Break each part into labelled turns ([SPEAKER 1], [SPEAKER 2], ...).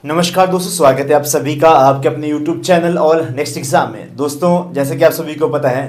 [SPEAKER 1] नमस्कार दोस्तों, स्वागत है आप सभी का आपके अपने YouTube चैनल और नेक्स्ट एग्जाम में। दोस्तों, जैसे कि आप सभी को पता है,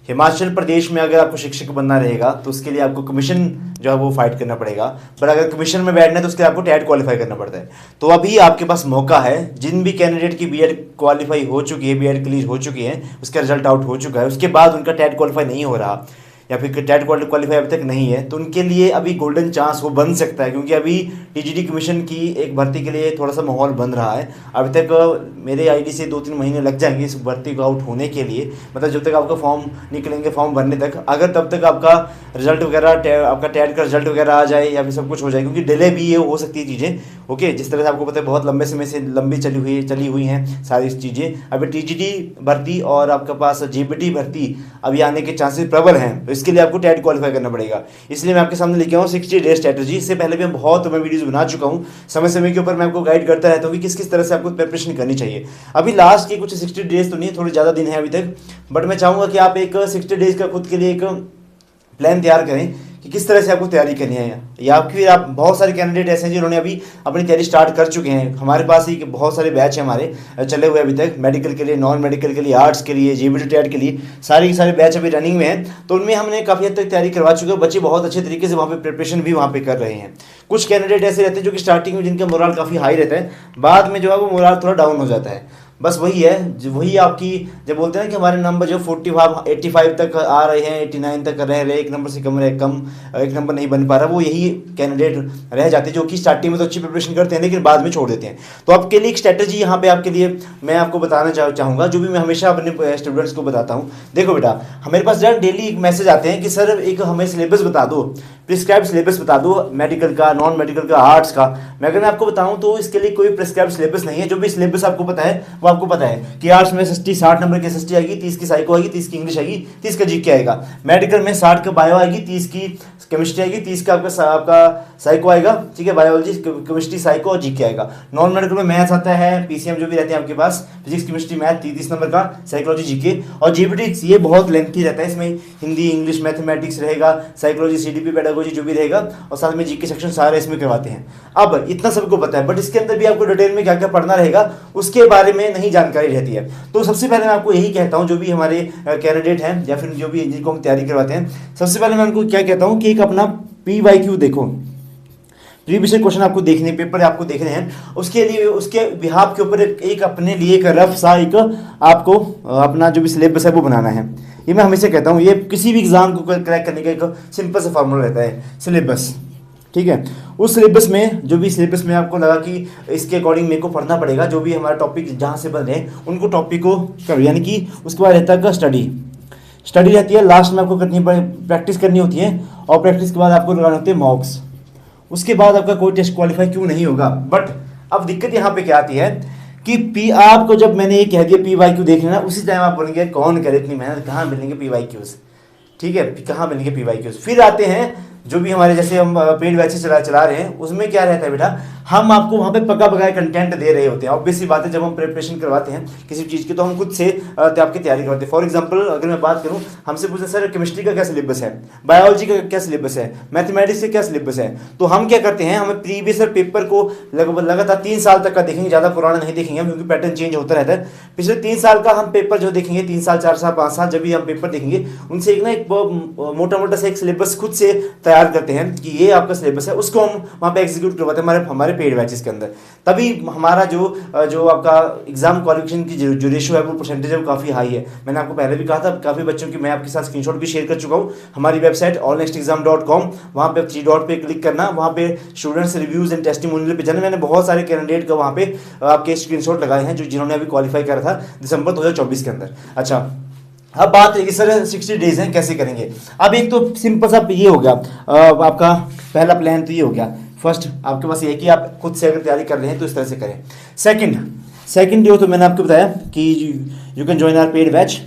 [SPEAKER 1] हिमाचल प्रदेश में अगर आपको शिक्षक बनना रहेगा तो उसके लिए आपको कमीशन जो है वो फाइट करना पड़ेगा। पर अगर कमीशन में बैठना है तो उसके लिए आपको टेट क्वालिफाई करना पड़ता है। तो अभी आपके पास मौका है, जिन भी कैंडिडेट की बीएड क्वालिफाई हो चुकी है, बीएड क्लियर हो चुकी है, उसका रिजल्ट आउट हो चुका है, उसके बाद उनका टेट क्वालिफाई नहीं हो रहा या फिर टेट क्वालिफाई अभी तक नहीं है, तो उनके लिए अभी गोल्डन चांस वो बन सकता है। क्योंकि अभी टीजीटी कमीशन की एक भर्ती के लिए थोड़ा सा माहौल बन रहा है। अभी तक मेरे आईडी से 2-3 महीने लग जाएंगे इस भर्ती को आउट होने के लिए, मतलब जब तक आपका फॉर्म निकलेंगे, फॉर्म भरने तक। अगर तब तक आपका रिजल्ट वगैरह, आपका टेट का रिजल्ट वगैरह आ जाए या फिर सब कुछ हो जाए, क्योंकि डिले भी ये हो सकती है चीज़ें। ओके, जिस तरह से आपको पता है बहुत लंबे समय से लंबी चली हुई हैं सारी चीज़ें। अभी टीजीटी भर्ती और आपके पास जीपीटी भर्ती अभी आने के चांसेस प्रबल हैं, तो इसके लिए आपको टेट क्वालिफाई करना पड़ेगा। इसलिए मैं आपके सामने लेके आऊँ 60 डे स्ट्रेटजी। इससे पहले भी मैं वीडियोस बना चुका हूँ, समय समय के ऊपर मैं आपको गाइड करता रहता हूँ कि किस किस तरह से आपको प्रिपरेशन करनी चाहिए। अभी लास्ट के कुछ 60 डेज तो नहीं, थोड़ी ज़्यादा दिन है अभी तक, बट मैं चाहूँगा कि आप एक 60 डेज का खुद के लिए एक प्लान तैयार करें कि किस तरह से आपको तैयारी करनी है। या फिर आप, बहुत सारे कैंडिडेट ऐसे हैं जिन्होंने अभी अपनी तैयारी स्टार्ट कर चुके हैं। हमारे पास ही बहुत सारे बैच हैं हमारे चले हुए अभी तक, मेडिकल के लिए, नॉन मेडिकल के लिए, आर्ट्स के लिए, जीबीटी टेट के लिए, सारे के सारे बैच अभी रनिंग में हैं। तो उनमें हमने काफ़ी हद तक तैयारी करवा चुके हैं। बच्चे बहुत अच्छे तरीके से वहाँ पे प्रिपरेशन भी वहाँ पे कर रहे हैं। कुछ कैंडिडेट ऐसे रहते हैं जो कि स्टार्टिंग में जिनका मोरल काफ़ी हाई रहता है, बाद में जो है वो मोरल थोड़ा डाउन हो जाता है। बस वही है, वही आपकी जब बोलते हैं ना कि हमारे नंबर जो 45 85 तक आ रहे हैं, 89 तक रह रहे, एक नंबर से कम रहे, एक नंबर नहीं बन पा रहा, वो यही कैंडिडेट रह जाते हैं जो कि स्टार्टिंग में तो अच्छी प्रिपरेशन करते हैं लेकिन बाद में छोड़ देते हैं। तो आपके लिए एक स्ट्रेटजी यहाँ पे आपके लिए मैं आपको बताना चाहूँगा, जो भी मैं हमेशा अपने स्टूडेंट्स को बताता हूँ। देखो बेटा, हमारे पास जब डेली एक मैसेज आते हैं कि सर एक हमें सिलेबस बता दो, प्रिस्क्राइब सिलेबस बता दो, मेडिकल का, नॉन मेडिकल का, आर्ट्स का। मैं आपको बताऊं तो इसके लिए कोई प्रिस्क्राइब सिलेबस नहीं है। जो भी सिलेबस आपको पता है वो आपको पता है कि आर्ट्स में 60 नंबर की एसएसटी आएगी, 30 की साइको आएगी, 30 की इंग्लिश आएगी, 30 का जीके आएगा। मेडिकल में 60 का बायो आएगी, 30 की केमिस्ट्री आएगी, 30 का आपका साइको आएगा, ठीक है, बायोलॉजी, केमिस्ट्री, साइको और जीके आएगा। नॉन मेडिकल में मैथ्स आता है, पीसीएम जो भी रहते हैं आपके पास, फिजिक्स, केमिस्ट्री, मैथ, 30 नंबर का, साइकोलॉजी, जीके और जीपीटी। ये बहुत लेंथी रहता है, इसमें हिंदी, इंग्लिश, मैथमेटिक्स रहेगा, साइकोलॉजी, सीडीपी, पेडागोजी जो भी रहेगा, और साथ में जीके सेक्शन सारे इसमें करवाते हैं। अब इतना सबको पता है, बट इसके अंदर भी आपको डिटेल में क्या क्या पढ़ना रहेगा उसके बारे में नहीं जानकारी रहती है। तो सबसे पहले मैं आपको यही कहता हूं, जो भी हमारे कैंडिडेट हैं या फिर जो भी जिनको हम तैयारी करवाते हैं, सबसे पहले मैं उनको क्या कहता हूं कि एक अपना PYQ देखो, प्रीवियस क्वेश्चन आपको देखने, पेपर आपको देखने हैं, उसके लिए उसके बिहाफ के ऊपर एक अपने लिए एक रफ सा एक आपको अपना जो भी सिलेबस है वो बनाना है। ये मैं हमेशा कहता हूँ, ये किसी भी एग्जाम को क्रैक करने का एक सिंपल सा फॉर्मूला रहता है, सिलेबस, ठीक है। उस सिलेबस में जो भी सिलेबस में आपको लगा कि इसके अकॉर्डिंग मेरे को पढ़ना पड़ेगा, जो भी हमारा टॉपिक जहाँ से बन रहे हैं उनको टॉपिक को करो, यानी कि उसके बाद रहता है स्टडी रहती है, लास्ट में आपको प्रैक्टिस करनी होती है, और प्रैक्टिस के बाद आपको लगाने होते हैं मॉक्स। उसके बाद आपका कोई टेस्ट क्वालिफाई क्यों नहीं होगा। बट अब दिक्कत यहाँ पे क्या आती है कि आपको जब मैंने ये कह दिया PYQ देख लेना, उसी टाइम आप बोलेंगे कौन करे इतनी मेहनत, कहाँ मिलेंगे PYQs, ठीक है, कहाँ मिलेंगे PYQs। फिर आते हैं जो भी हमारे जैसे हम पेड बैचेस चला रहे हैं, उसमें क्या रहता है बेटा, हम आपको वहाँ पे पका पकाया कंटेंट दे रहे होते हैं। ऑब्वियस सी बात है, जब हम प्रिपरेशन करवाते हैं किसी चीज़ की तो हम खुद से आपकी तैयारी करवाते हैं। फॉर एग्जांपल अगर मैं बात करूँ, हमसे पूछते सर केमिस्ट्री का क्या सिलेबस है, बायोलॉजी का क्या सिलेबस है, मैथमेटिक्स का क्या सिलेबस है, तो हम क्या करते हैं, हमें प्रीवियस पेपर को लगातार 3 साल तक का देखेंगे, ज़्यादा पुराना नहीं देखेंगे क्योंकि पैटर्न चेंज होता रहता है। पिछले 3 साल का हम पेपर जो देखेंगे, 3 साल, 4 साल, 5 साल, जब भी हम पेपर देखेंगे, उनसे एक मोटा मोटा सा एक सिलेबस खुद से तैयार करते हैं कि ये आपका सिलेबस है, उसको हम वहाँ पे एग्जीक्यूट करवाते हैं हमारे पेड बैचेस के अंदर। तभी हमारा जो आपका एग्जाम क्वालिफिकेशन की जो रेशियो है वो परसेंटेज है वो काफ़ी हाई है। मैंने आपको पहले भी कहा था, काफ़ी बच्चों की मैं आपके साथ स्क्रीनशॉट भी शेयर कर चुका हूँ। हमारी वेबसाइट allnextexam.com, वहाँ पे 3 डॉट पे क्लिक करना, वहाँ पे स्टूडेंट्स रिव्यूज एंड टेस्टिमोनियल पे जाना। मैंने बहुत सारे कैंडिडेट का वहाँ पे आपके स्क्रीनशॉट लगाए हैं जिन्होंने अभी क्वालिफाई करा था दिसंबर 2024 के अंदर। अच्छा, अब बात है कि सर 60 डेज हैं, कैसे करेंगे। अब एक तो सिंपल सा ये हो गया, आपका पहला प्लान तो ये हो गया। फर्स्ट आपके पास ये है कि आप खुद से अगर तैयारी कर रहे हैं तो इस तरह से करें। सेकंड जो तो मैंने आपको बताया कि you can join our paid batch,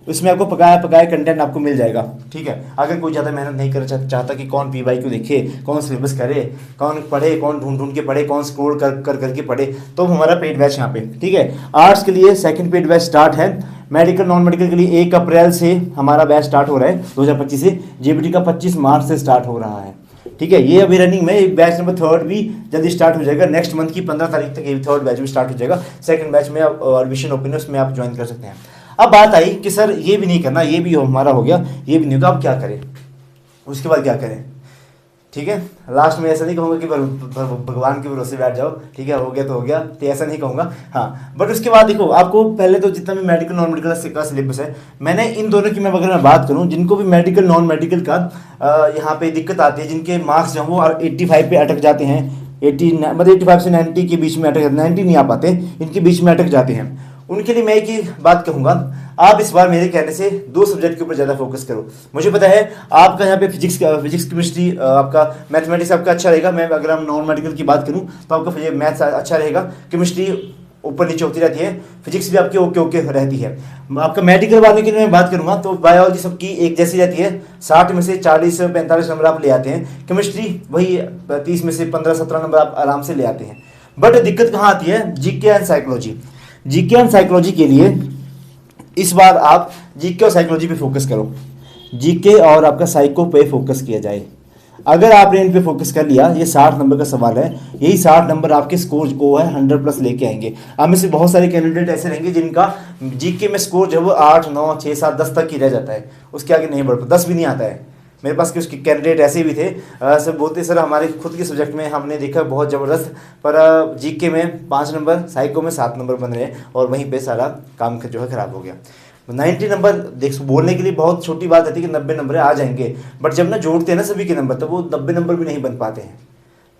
[SPEAKER 1] उसमें आपको पकाया कंटेंट आपको मिल जाएगा, ठीक है। अगर कोई ज़्यादा मेहनत नहीं करना चाहता कि कौन PYQ देखे, कौन सिलेबस करे, कौन पढ़े, कौन ढूंढ के पढ़े, कौन स्क्रोल करके पढ़े, तो हमारा पेड बैच यहाँ पे, ठीक है। आर्ट्स के लिए सेकंड पेड बैच स्टार्ट है। मेडिकल नॉन मेडिकल के लिए 1 अप्रैल से हमारा बैच स्टार्ट हो रहा है 2025 से। जीपीटी का 25 मार्च से स्टार्ट हो रहा है, ठीक है, ये अभी रनिंग में। बैच नंबर 3 भी जल्दी स्टार्ट हो जाएगा, नेक्स्ट मंथ की 15 तारीख तक ये 3rd बैच भी स्टार्ट हो जाएगा। 2nd बैच में आप एडमिशन ओपन है, उसमें आप ज्वाइन कर सकते हैं। अब बात आई कि सर ये भी नहीं करना, ये भी हमारा हो गया, ये भी नहीं होगा, अब क्या करें, उसके बाद क्या करें। ठीक है, लास्ट में ऐसा नहीं कहूँगा कि भगवान के भरोसे बैठ जाओ, ठीक है, हो गया तो हो गया, तो ऐसा नहीं कहूँगा। हाँ, बट उसके बाद देखो, आपको पहले तो जितना भी मेडिकल नॉन मेडिकल का सिलेबस है, मैंने इन दोनों की मैं अगर मैं बात करूँ, जिनको भी मेडिकल नॉन मेडिकल का यहाँ पे दिक्कत आती है, जिनके मार्क्स जो वो 85 पे अटक जाते हैं, 85 से 90 के बीच में अटक जाते हैं, 90 नहीं आ पाते, इनके बीच में अटक जाते हैं, उनके लिए मैं एक ही बात कहूँगा, आप इस बार मेरे कहने से 2 सब्जेक्ट के ऊपर ज़्यादा फोकस करो। मुझे पता है आपका यहाँ पे फिजिक्स केमिस्ट्री, आपका मैथमेटिक्स आपका अच्छा रहेगा। मैं अगर हम नॉन मेडिकल की बात करूँ तो आपका मैथ्स अच्छा रहेगा, केमिस्ट्री ऊपर नीचे होती रहती है, फिजिक्स भी आपकी ओके ओके रहती है। आपका मेडिकल वाले की मैं बात करूँगा तो बायोलॉजी सबकी एक जैसी रहती है, 60 में से 40-45 नंबर आप ले आते हैं। केमिस्ट्री वही 30 में से 15-17 नंबर आप आराम से ले आते हैं। बट दिक्कत कहाँ आती है, GK and psychology. GK and psychology के लिए इस बार आप जीके और साइकोलॉजी पे फोकस करो, जीके और आपका साइको पे फोकस किया जाए। अगर आपने इन पे फोकस कर लिया, ये 60 नंबर का सवाल है, यही 60 नंबर आपके स्कोर को है 100+ लेके आएंगे। आप में से बहुत सारे कैंडिडेट ऐसे रहेंगे जिनका जीके में स्कोर जो है वो 8, 9, 6, 7, 10 तक ही रह जाता है, उसके आगे नहीं बढ़ पाता, 10 भी नहीं आता है। मेरे पास कुछ कैंडिडेट ऐसे भी थे, सब बोलते सर हमारे खुद के सब्जेक्ट में हमने देखा बहुत ज़बरदस्त, पर जीके में 5 नंबर, साइको में 7 नंबर बन रहे हैं, और वहीं पे सारा काम जो है ख़राब हो गया। 90 नंबर देख बोलने के लिए बहुत छोटी बात आती है कि 90 नंबर आ जाएंगे, बट जब ना जोड़ते हैं ना सभी के नंबर, तो वो 90 नंबर भी नहीं बन पाते हैं,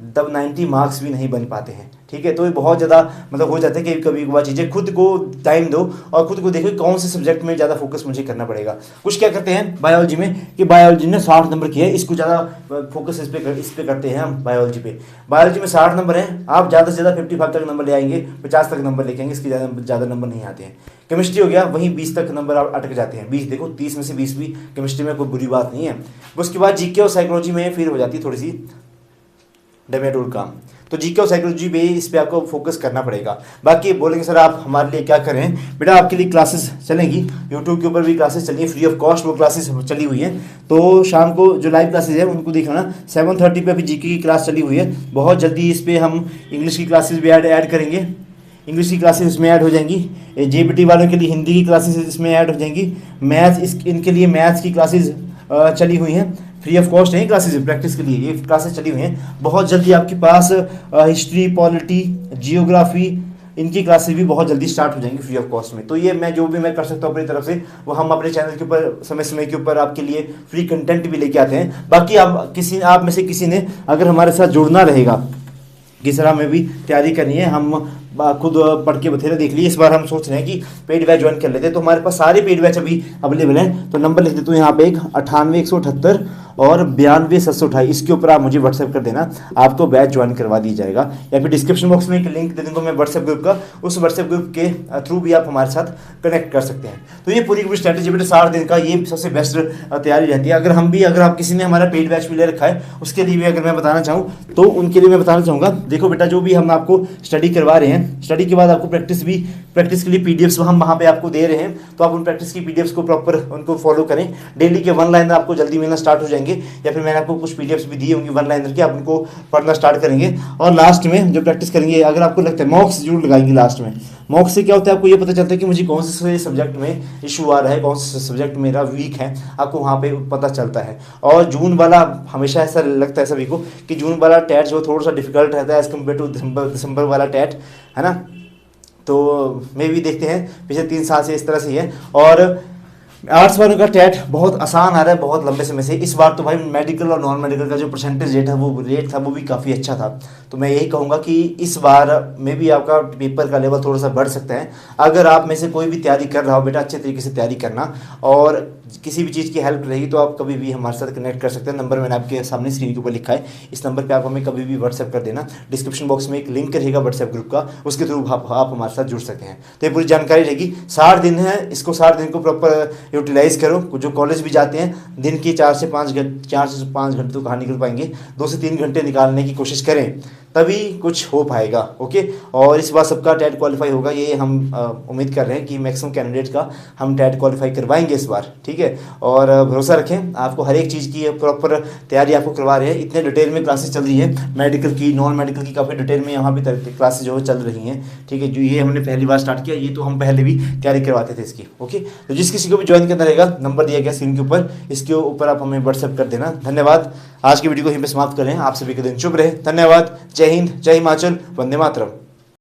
[SPEAKER 1] तब 90 मार्क्स भी नहीं बन पाते हैं। ठीक है, तो ये बहुत ज़्यादा मतलब हो जाता है कि कभी कभार चीज़ें, खुद को टाइम दो और खुद को देखो कौन से सब्जेक्ट में ज़्यादा फोकस मुझे करना पड़ेगा। कुछ क्या करते हैं बायोलॉजी में कि बायोलॉजी ने 60 नंबर किया है, इसको ज़्यादा फोकस इस पे करते हैं हम बायोलॉजी पे। बायोलॉजी में 60 नंबर है, आप ज़्यादा से ज़्यादा 55 तक नंबर ले आएंगे, 50 तक नंबर लेके आएंगे, इसके ज़्यादा नंबर नहीं आते हैं। केमिस्ट्री हो गया, वहीं 20 तक नंबर आप अटक जाते हैं। 20 देखो, 30 में से 20 भी केमिस्ट्री में कोई बुरी बात नहीं है। उसके बाद जीके और साइकोलॉजी में फिर हो जाती है थोड़ी सी डमेडोल काम, तो जीके और साइकोलॉजी पे इस पे आपको फोकस करना पड़ेगा। बाकी बोलेंगे सर आप हमारे लिए क्या करें, बेटा आपके लिए क्लासेस चलेंगी, यूट्यूब के ऊपर भी क्लासेस चली हैं फ्री ऑफ कॉस्ट, वो क्लासेस चली हुई हैं। तो शाम को जो लाइव क्लासेस है उनको देखना, 7:30 पे अभी जीके की क्लास चली हुई है। बहुत जल्दी इस पर हम इंग्लिश की क्लासेस भी ऐड करेंगे, इंग्लिश की क्लासेस इसमें ऐड हो जाएंगी। जेबीटी वालों के लिए हिंदी की क्लासेस इसमें ऐड हो जाएंगी। इनके लिए मैथ्स की क्लासेस चली हुई हैं, फ्री ऑफ कॉस्ट है क्लासेस, प्रैक्टिस के लिए ये क्लासेस चली हुई हैं। बहुत जल्दी आपके पास हिस्ट्री, पॉलिटी, जियोग्राफी, इनकी क्लासेस भी बहुत जल्दी स्टार्ट हो जाएंगी फ्री ऑफ कॉस्ट में। तो ये मैं जो भी मैं कर सकता हूँ अपनी तरफ से, वो हम अपने चैनल के ऊपर समय समय के ऊपर आपके लिए फ्री कंटेंट भी लेके आते हैं। बाकी आप में से किसी ने अगर हमारे साथ जुड़ना रहेगा कि सर हमें भी तैयारी करनी है, हम खुद पढ़ के बथेरे देख लिए, इस बार हम सोच रहे हैं कि पेड बैच ज्वाइन कर लेते हैं, तो हमारे पास सारे पेड बैच अभी अवेलेबल हैं। तो नंबर लिख देते हो यहाँ पे, 98 178 और 92 728, इसके ऊपर आप मुझे व्हाट्सएप कर देना, आपको बैच ज्वाइन करवा दी जाएगा। या फिर डिस्क्रिप्शन बॉक्स में एक लिंक दे दूँगा मैं व्हाट्सएप ग्रुप का, उस व्हाट्सएप ग्रुप के थ्रू भी आप हमारे साथ कनेक्ट कर सकते हैं। तो ये पूरी पूरी स्ट्रैटेजी बेटा 60 दिन का ये सबसे बेस्ट तैयारी रहती है। अगर आप किसी ने हमारा पेड बैच भी ले रखा है, उसके लिए भी अगर मैं बताना चाहूँ तो उनके लिए मैं बताना चाहूँगा, देखो बेटा जो भी हम आपको स्टडी करवा रहे हैं, स्टडी के बाद आपको प्रैक्टिस के लिए पीडीएफ्स हम वहाँ पे आपको दे रहे हैं, तो आप उन प्रैक्टिस की पीडीएफ्स को प्रॉपर उनको फॉलो करें। डेली के 1 लाइनर आपको जल्दी मिलना स्टार्ट हो जाएंगे, या फिर मैंने आपको कुछ पीडीएफ्स भी दी होंगी 1 लाइनर की, आप उनको पढ़ना स्टार्ट करेंगे। और लास्ट में जो प्रैक्टिस करेंगे, अगर आपको लगता है मॉक्स जरूर लगाएंगे लास्ट में। मॉक्स से क्या होता है, आपको ये पता चलता है कि मुझे कौन से सब्जेक्ट में इशू आ रहा है, कौन से सब्जेक्ट मेरा वीक है, आपको वहाँ पे पता चलता है। और जून वाला हमेशा ऐसा लगता है सभी को कि जून वाला टेट जो थोड़ा सा डिफिकल्ट रहता है एज कम्पेयर टू दिसंबर वाला टेट, है ना। तो मैं भी देखते हैं पिछले 3 साल से इस तरह से ही है। और आर्ट्स वालों का टेट बहुत आसान आ रहा है बहुत लंबे समय से। इस बार तो भाई मेडिकल और नॉन मेडिकल का जो परसेंटेज रेट था वो भी काफ़ी अच्छा था। तो मैं यही कहूँगा कि इस बार में भी आपका पेपर का लेवल थोड़ा सा बढ़ सकता है। अगर आप में से कोई भी तैयारी कर रहा हो बेटा, अच्छे तरीके से तैयारी करना, और किसी भी चीज़ की हेल्प रहेगी तो आप कभी भी हमारे साथ कनेक्ट कर सकते हैं। नंबर मैंने आपके सामने स्क्रीन के ऊपर लिखा है, इस नंबर पे आप हमें कभी भी व्हाट्सएप कर देना। डिस्क्रिप्शन बॉक्स में एक लिंक रहेगा व्हाट्सएप ग्रुप का, उसके थ्रू आप हमारे साथ जुड़ सकते हैं। तो ये पूरी जानकारी रहेगी। 60 दिन है, इसको 60 दिन को प्रॉपर यूटिलाइज़ करो। जो कॉलेज भी जाते हैं, दिन की 4 से 5 घंटे तो कहाँ निकल पाएंगे, 2 से 3 घंटे निकालने की कोशिश करें, तभी कुछ हो पाएगा। ओके, और इस बार सबका टेट क्वालिफाई होगा, ये हम उम्मीद कर रहे हैं कि मैक्सिमम कैंडिडेट का हम टेट क्वालिफाई करवाएंगे इस बार, ठीक है। और भरोसा रखें, आपको हर एक चीज़ की प्रॉपर तैयारी आपको करवा रहे हैं। इतने डिटेल में क्लासेस चल रही है, मेडिकल की, नॉन मेडिकल की, काफ़ी डिटेल में यहाँ भी क्लासेस जो है चल रही हैं, ठीक है। जो ये हमने पहली बार स्टार्ट किया, ये तो हम पहले भी तैयारी करवाते थे इसकी। ओके, तो जिस किसी को भी ज्वाइन करना रहेगा, नंबर दिया गया स्क्रीन के ऊपर, इसके ऊपर आप हमें व्हाट्सएप कर देना। धन्यवाद। आज की वीडियो को यहीं पे समाप्त करें। आप सभी के दिन शुभ रहे। धन्यवाद। जय हिंद, जय हिमाचल, वंदे मातरम।